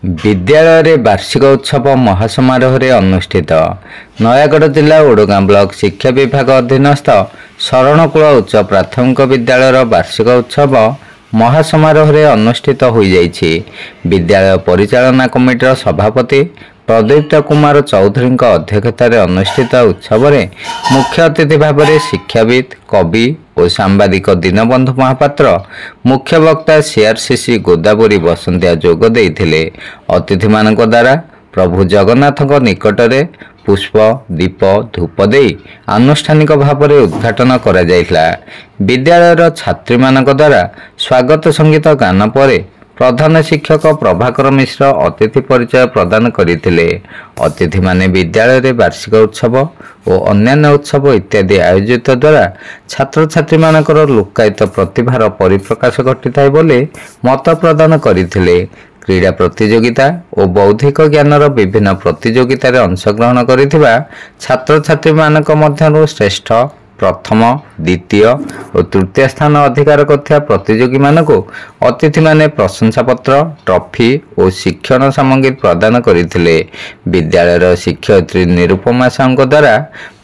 विद्यालय वार्षिक उत्सव महासमारोह अनुष्ठित। नयागढ़ जिला ओडगां ब्लॉक शिक्षा विभाग अधीनस्थ शरणकूल उच्च प्राथमिक विद्यालय वार्षिक उत्सव महासमारोह अनुष्ठित हो जाइछि। विद्यालय परिचालना कमिटीर सभापति प्रदीप्त कुमार चौधरी अध्यक्षतार अनुष्ठित उत्सव में मुख्य अतिथि भाव में शिक्षाविद कवि और सांबादिक दीनबंधु महापात्र, मुख्य वक्ता सीआरसीसी गोदावरी बसंतिया जोग देइथिले। अतिथि मानक द्वारा प्रभु जगन्नाथ निकटरे पुष्प दीप धूप दे आनुष्ठानिक भाव में उद्घाटन करा जाइथिला। विद्यालयर छात्री मानक द्वारा स्वागत संगीत गान पर प्रधान शिक्षक प्रभाकर मिश्र अतिथि परिचय प्रदान करथिले। अतिथि माने विद्यालय रे वार्षिक उत्सव और अन्यान्य उत्सव इत्यादि आयोजित द्वारा छात्र छात्री मानकर लुक्कायित प्रतिभार परिप्रकाश घटिଥାଏ बोले मत प्रदान करथिले। क्रीड़ा प्रतियोगिता और बौद्धिक ज्ञानर विभिन्न प्रतियोगितार अंशग्रहण करिथिबा छात्र छात्री मानक मध्यरु श्रेष्ठ प्रथम द्वितीय और तृतीय स्थान अधिकार करथिबा प्रतियोगी मानक अतिथि माने प्रशंसा पत्र ट्रॉफी और शिक्षण सामग्री प्रदान करथिले। विद्यालयर शिक्षयित्री निरुपमा साहू द्वारा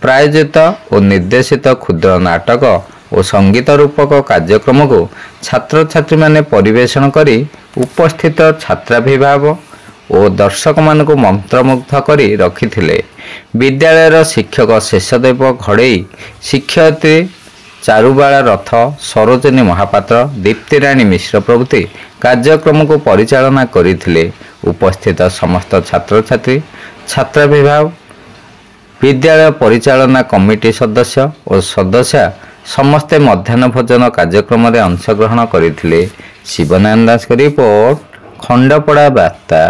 प्रायोजित और निर्देशित क्षुद्र नाटक और संगीत रूपक कार्यक्रम को छात्र छात्री माने परिवेषण करी उपस्थित छात्राभिभाव और दर्शक मान को मंत्रमुग्ध करी रखिथिले। विद्यालयर शिक्षक शेषदेव घड़ई, शिक्षयित्री चारुबाला रथ, सरोजिनी महापात्र, दीप्तिराणी मिश्र प्रभृति कार्यक्रम को परिचालना करथिले। उपस्थित समस्त छात्र छात्री छात्राभिभाव विद्यालय परिचालना कमिटी सदस्य और सदस्य समस्ते मध्याह्न भोजन कार्यक्रम में अंशग्रहण करथिले। शिवनारायण दास रिपोर्ट, खंडपड़ा वार्ता।